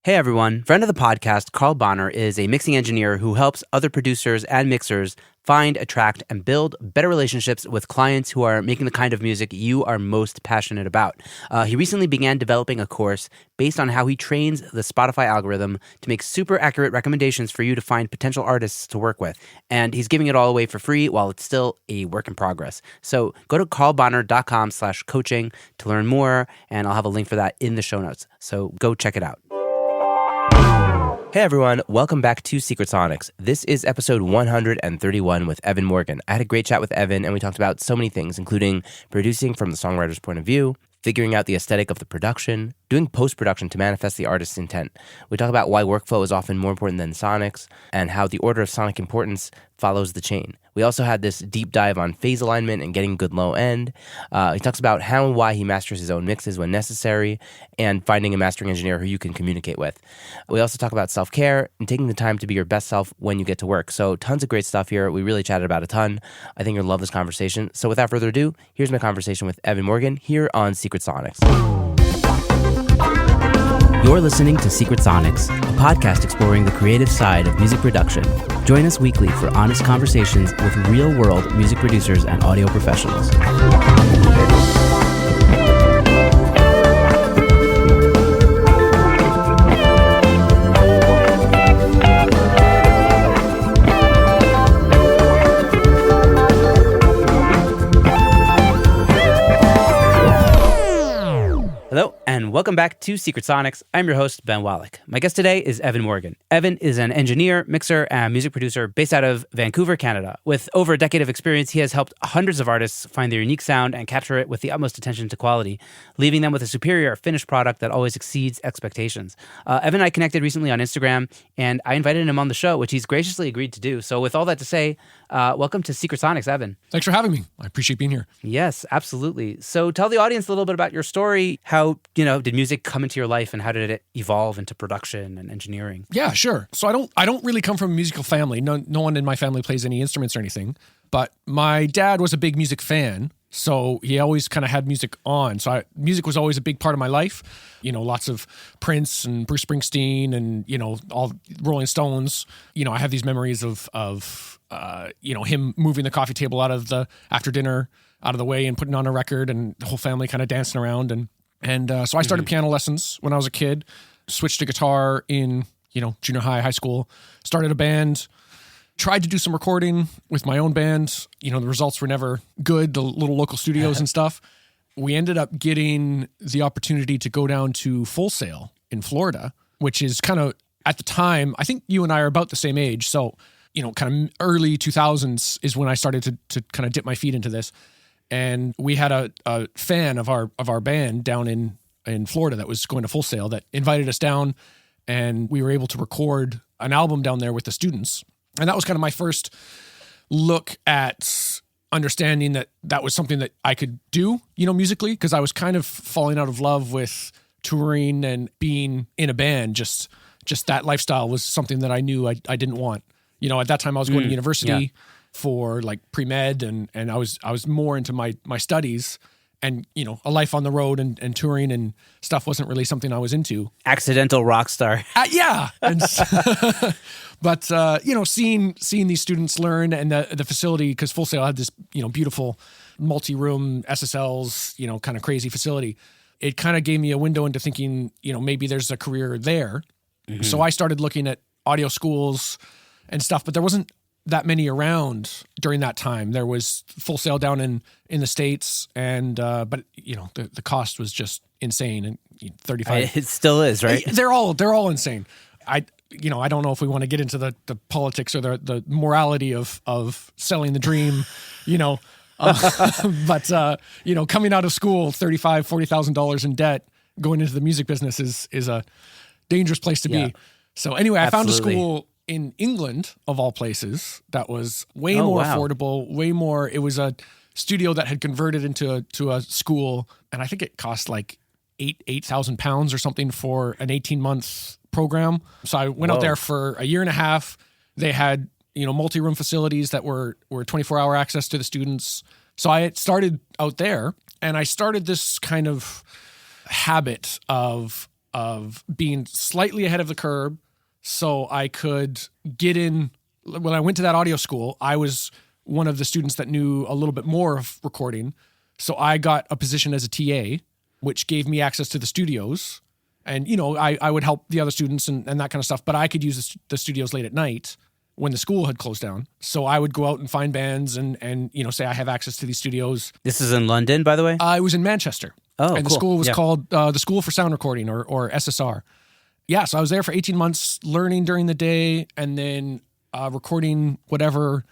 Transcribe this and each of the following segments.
Hey everyone, friend of the podcast, Carl Bonner is a mixing engineer who helps other producers and mixers find, attract, and build better relationships with clients who are making the kind of music you are most passionate about. He recently began developing a course based on how he trains the Spotify algorithm to make super accurate recommendations for you to find potential artists to work with. And he's giving it all away for free while it's still a work in progress. So go to carlbonner.com/coaching to learn more, and I'll have a link for that in the show notes. So go check it out. Hey everyone, welcome back to Secret Sonics. This is episode 131 with Evan Morgan. I had a great chat with Evan and we talked about so many things, including producing from the songwriter's point of view, figuring out the aesthetic of the production, doing post-production to manifest the artist's intent. We talk about why workflow is often more important than sonics and how the order of sonic importance follows the chain. We also had this deep dive on phase alignment and getting good low end. He talks about how and why he masters his own mixes when necessary and finding a mastering engineer who you can communicate with. We also talk about self-care and taking the time to be your best self when you get to work. So tons of great stuff here. We really chatted about a ton. I think you'll love this conversation. So without further ado, here's my conversation with Evan Morgan here on Secret Sonics. You're listening to Secret Sonics, a podcast exploring the creative side of music production. Join us weekly for honest conversations with real-world music producers and audio professionals. Hello, and welcome back to Secret Sonics. I'm your host, Ben Wallach. My guest today is Evan Morgan. Evan is an engineer, mixer, and music producer based out of Vancouver, Canada. With over a decade of experience, he has helped hundreds of artists find their unique sound and capture it with the utmost attention to quality, leaving them with a superior finished product that always exceeds expectations. Evan and I connected recently on Instagram, and I invited him on the show, which he's graciously agreed to do. So with all that to say, welcome to Secret Sonics, Evan. Thanks for having me. I appreciate being here. Yes, absolutely. So tell the audience a little bit about your story. How, did music come into your life and how did it evolve into production and engineering? Yeah, sure. So I don't really come from a musical family. No one in my family plays any instruments or anything. But my dad was a big music fan, so he always kind of had music on. So music was always a big part of my life. Lots of Prince and Bruce Springsteen and, all Rolling Stones. I have these memories of him moving the coffee table after dinner out of the way and putting on a record and the whole family kind of dancing around. And so I started piano lessons when I was a kid, switched to guitar in, junior high school, started a band, tried to do some recording with my own band. The results were never good, the little local studios and stuff. We ended up getting the opportunity to go down to Full Sail in Florida, which is kind of, at the time, I think you and I are about the same age. So, kind of early 2000s is when I started to kind of dip my feet into this. And we had a fan of our band down in Florida that was going to Full Sail that invited us down, and we were able to record an album down there with the students. And that was kind of my first look at understanding that was something that I could do, musically, because I was kind of falling out of love with touring and being in a band. Just that lifestyle was something that I knew I didn't want. At that time I was going to university for like pre-med and I was more into my studies, and a life on the road and touring and stuff wasn't really something I was into. Accidental rock star. Yeah. And but seeing these students learn and the facility, because Full Sail had this beautiful multi-room SSLs, kind of crazy facility. It kind of gave me a window into thinking maybe there's a career there. Mm-hmm. So I started looking at audio schools and stuff, but there wasn't that many around during that time. There was Full Sail down in the States, and but the cost was just insane. And 35, it still is, right? They're all insane. I don't know if we want to get into the politics or the morality of selling the dream, but coming out of school, $40,000 in debt, going into the music business is a dangerous place to be. So anyway, I found a school in England, of all places, that was way more affordable, way more. It was a studio that had converted into a school, and I think it cost like £8,000 or something for an 18-month program. So I went out there for a year and a half. They had multi-room facilities that were 24-hour access to the students. So I started out there, and I started this kind of habit of of being slightly ahead of the curve so I could get in. When I went to that audio school, I was one of the students that knew a little bit more of recording. So I got a position as a TA, which gave me access to the studios. And, I would help the other students and that kind of stuff, but I could use the studios late at night when the school had closed down. So I would go out and find bands and say I have access to these studios. This is in London, by the way? I was in Manchester. Oh, and the school was called the School for Sound Recording or SSR. Yeah, so I was there for 18 months learning during the day and then recording whatever,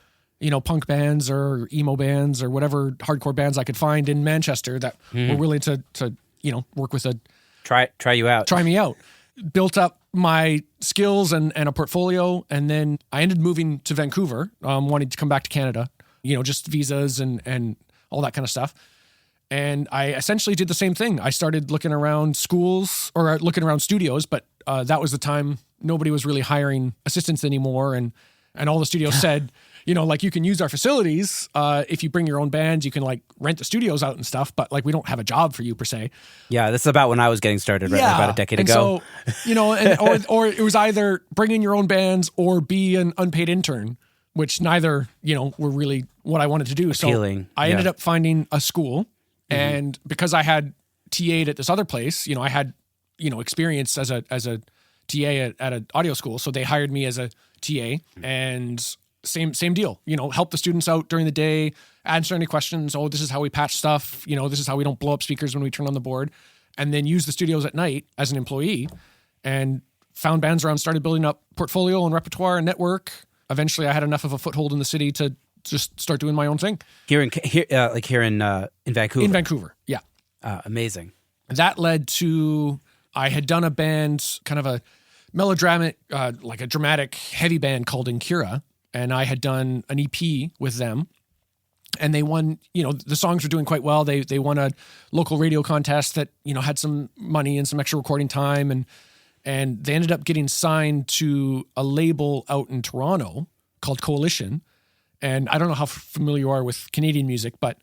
punk bands or emo bands or whatever hardcore bands I could find in Manchester that were willing to work with a... Try you out. Try me out. Built up my skills and a portfolio, and then I ended moving to Vancouver, wanting to come back to Canada, just visas and all that kind of stuff. And I essentially did the same thing. I started looking around schools or looking around studios, but that was the time nobody was really hiring assistants anymore. And all the studios said, you can use our facilities. If you bring your own bands, you can rent the studios out and stuff, but we don't have a job for you per se. Yeah, this is about when I was getting started, right? About a decade ago. So, or it was either bring in your own bands or be an unpaid intern, which neither, were really what I wanted to do. Appealing. So I ended up finding a school. And because I had TA'd at this other place, I had, experience as a TA at an audio school. So they hired me as a TA and same deal, help the students out during the day, answer any questions. Oh, this is how we patch stuff. This is how we don't blow up speakers when we turn on the board, and then use the studios at night as an employee and found bands around, started building up portfolio and repertoire and network. Eventually I had enough of a foothold in the city to just start doing my own thing. Here in Vancouver. In Vancouver, yeah. Amazing. That led to, I had done a band, kind of a melodramatic, like a dramatic heavy band called Incura, and I had done an EP with them. And they won, the songs were doing quite well. They won a local radio contest that, had some money and some extra recording time. And they ended up getting signed to a label out in Toronto called Coalition. And I don't know how familiar you are with Canadian music, but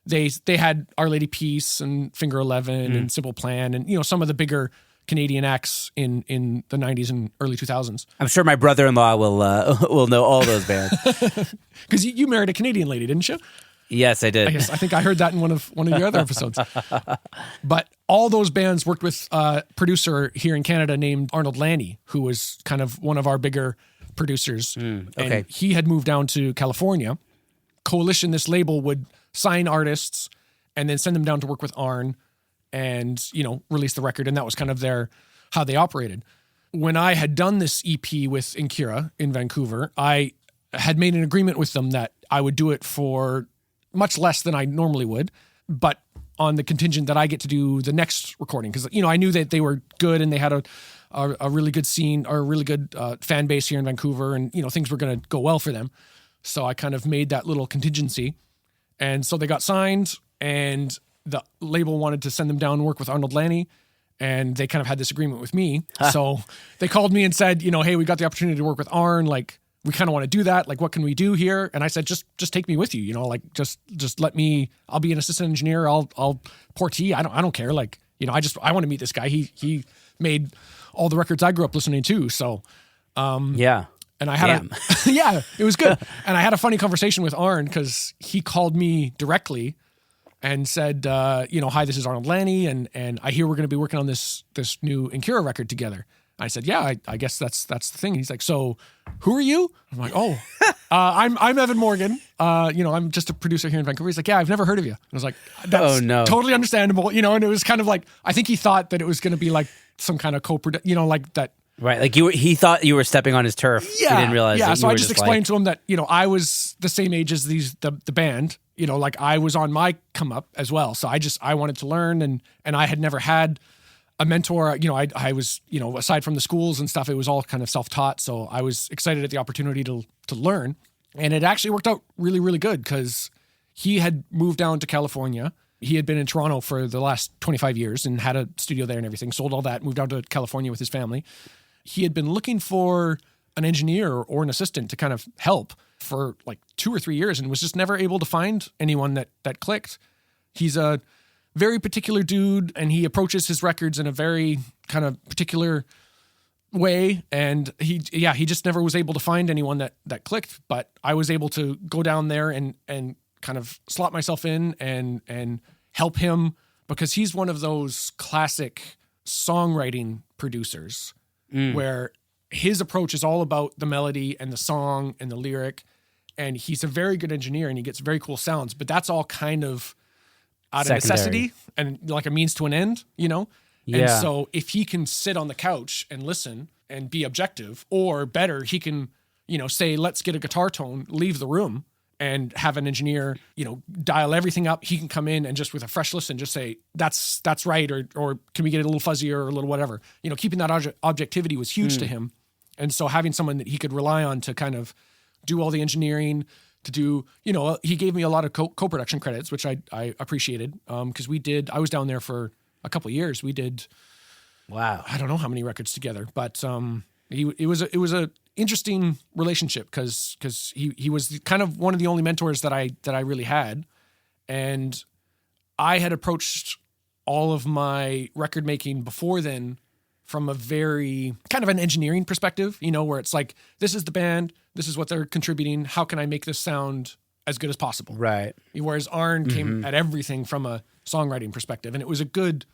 they had Our Lady Peace and Finger 11 and Simple Plan and, some of the bigger Canadian acts in the 90s and early 2000s. I'm sure my brother-in-law will know all those bands. Because you married a Canadian lady, didn't you? Yes, I did. I think I heard that in one of your other episodes. But all those bands worked with a producer here in Canada named Arnold Lanny, who was kind of one of our bigger producers. Okay. And he had moved down to California. Coalition, this label, would sign artists and then send them down to work with Arn and, release the record. And that was kind of how they operated. When I had done this EP with Incura in Vancouver, I had made an agreement with them that I would do it for much less than I normally would, but on the contingent that I get to do the next recording. Because, I knew that they were good and they had a really good scene or a really good fan base here in Vancouver, and, things were going to go well for them. So I kind of made that little contingency. And so they got signed, and the label wanted to send them down and work with Arnold Lanny, and they kind of had this agreement with me. So they called me and said, hey, we got the opportunity to work with Arn, we kind of want to do that. What can we do here? And I said, just take me with you, just let me, I'll be an assistant engineer. I'll pour tea. I don't care. I want to meet this guy. He made all the records I grew up listening to. So, yeah. And I had yeah, it was good. And I had a funny conversation with Arn because he called me directly and said, hi, this is Arnold Lanny. And I hear we're going to be working on this new Incura record together. I said, yeah, I guess that's the thing. And he's like, so who are you? I'm like, I'm Evan Morgan. I'm just a producer here in Vancouver. He's like, yeah, I've never heard of you. And I was like, that's totally understandable. And it was kind of I think he thought that it was going to be some kind of co-production, that. Right. He thought you were stepping on his turf. Yeah. He didn't realize that. So I just explained to him that, I was the same age as the band, I was on my come up as well. So I wanted to learn and I had never had a mentor. I was, aside from the schools and stuff, it was all kind of self-taught. So I was excited at the opportunity to learn. And it actually worked out really, really good because he had moved down to California. He had been in Toronto for the last 25 years and had a studio there and everything, sold all that, moved down to California with his family. He had been looking for an engineer or an assistant to kind of help for 2 or 3 years and was just never able to find anyone that clicked. He's a very particular dude, and he approaches his records in a very kind of particular way. And he just never was able to find anyone that clicked. But I was able to go down there and kind of slot myself in and help him, because he's one of those classic songwriting producers where his approach is all about the melody and the song and the lyric. And he's a very good engineer and he gets very cool sounds, but that's all kind of out of necessity and like a means to an end, you know? Yeah. And so if he can sit on the couch and listen and be objective, or better, he can, you know, say, let's get a guitar tone, leave the room, and have an engineer, you know, dial everything up. He can come in and just with a fresh listen, just say, that's right. Or can we get it a little fuzzier or a little whatever, you know, keeping that objectivity was huge to him. And so having someone that he could rely on to kind of do all the engineering, to do, you know, he gave me a lot of co-production credits, which I appreciated. Cause I was down there for a couple of years. We did, wow, I don't know how many records together, but, it was a interesting relationship because he was kind of one of the only mentors that I really had. And I had approached all of my record making before then from a very kind of an engineering perspective, you know, where it's like, this is the band, this is what they're contributing. How can I make this sound as good as possible? Right. Whereas Arn came at everything from a songwriting perspective. And it was a good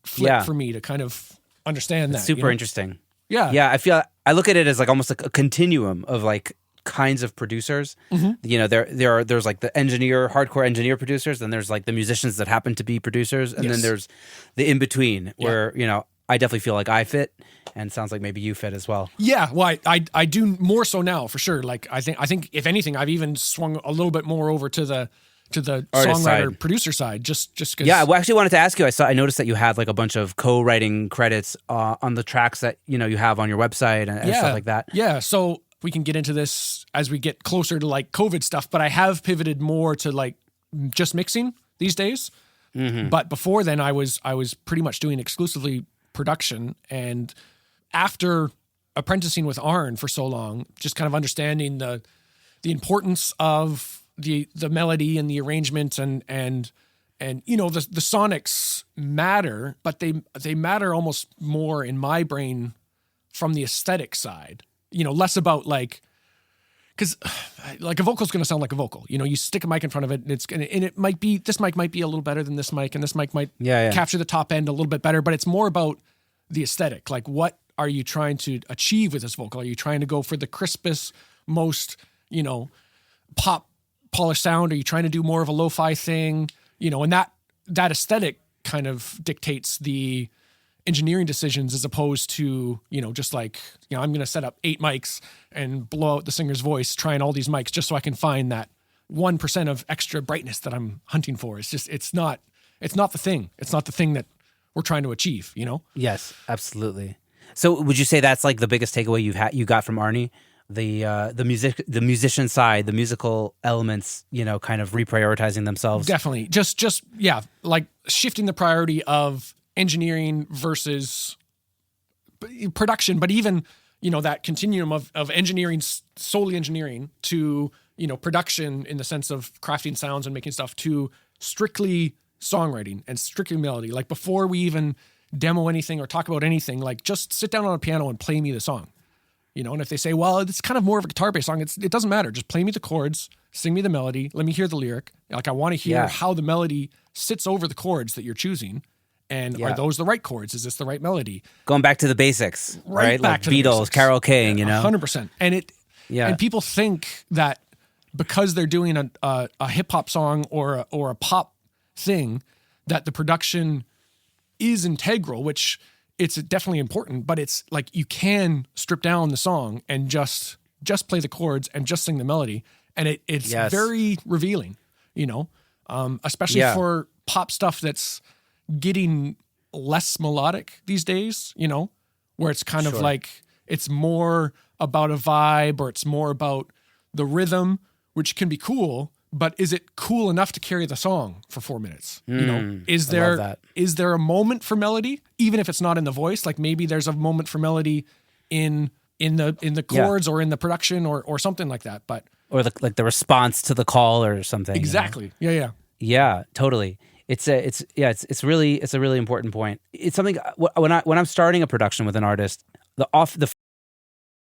flip for me to kind of understand that. Super you know? Interesting. Yeah. Yeah. I look at it as like almost like a continuum of like kinds of producers. You know, there's like the hardcore engineer producers, then there's like the musicians that happen to be producers, and then there's the in between where, you know, I definitely feel like I fit, and sounds like maybe you fit as well. Yeah, well, I do more so now for sure. Like I think if anything, I've even swung a little bit more over to the songwriter producer side, just because. Yeah, I actually wanted to ask you. I noticed that you had like a bunch of co-writing credits on the tracks that you have on your website and stuff like that. Yeah, so we can get into this as we get closer to like COVID stuff, but I have pivoted more to like just mixing these days. But before then, I was pretty much doing exclusively production. And after apprenticing with Arn for so long, just kind of understanding the importance of the melody and the arrangement and you know, the sonics matter, but they matter almost more in my brain from the aesthetic side, you know, less about like, because like a vocal is going to sound like a vocal, you know, you stick a mic in front of it and it might be, this mic might be a little better than this mic, and this mic might capture the top end a little bit better, but it's more about the aesthetic. Like, what are you trying to achieve with this vocal? Are you trying to go for the crispest, most, you know, pop polished sound? Are you trying to do more of a lo-fi thing? You know, and that aesthetic kind of dictates the engineering decisions, as opposed to, you know, just like, you know, I'm going to set up 8 mics and blow out the singer's voice, trying all these mics just so I can find that 1% of extra brightness that I'm hunting for. It's just, it's not the thing. It's not the thing that we're trying to achieve, you know? Yes, absolutely. So would you say that's like the biggest takeaway you got from Arnie? The musician side, the musical elements, you know, kind of reprioritizing themselves. Definitely. Just like shifting the priority of engineering versus production, but even, you know, that continuum of engineering, solely engineering, to, you know, production in the sense of crafting sounds and making stuff, to strictly songwriting and strictly melody. Like, before we even demo anything or talk about anything, like, just sit down on a piano and play me the song, you know? And if they say, well, it's kind of more of a guitar-based song, it doesn't matter. Just play me the chords, sing me the melody, let me hear the lyric. Like, I want to hear how the melody sits over the chords that you're choosing. And are those the right chords? Is this the right melody? Going back to the basics, right? Back like to Beatles, Carole King, you know? 100%. And people think that because they're doing a hip-hop song or a pop thing, that the production is integral, which it's definitely important, but it's like, you can strip down the song and just play the chords and just sing the melody. And it's very revealing, you know, especially for pop stuff that's getting less melodic these days, you know, where it's kind of like, it's more about a vibe, or it's more about the rhythm, which can be cool, but is it cool enough to carry the song for 4 minutes? You know, is there a moment for melody, even if it's not in the voice? Like, maybe there's a moment for melody in the chords or in the production or something like that. But or the response to the call or something. Exactly. You know? Yeah. Yeah, totally. It's a really important point. It's something when I'm starting a production with an artist, the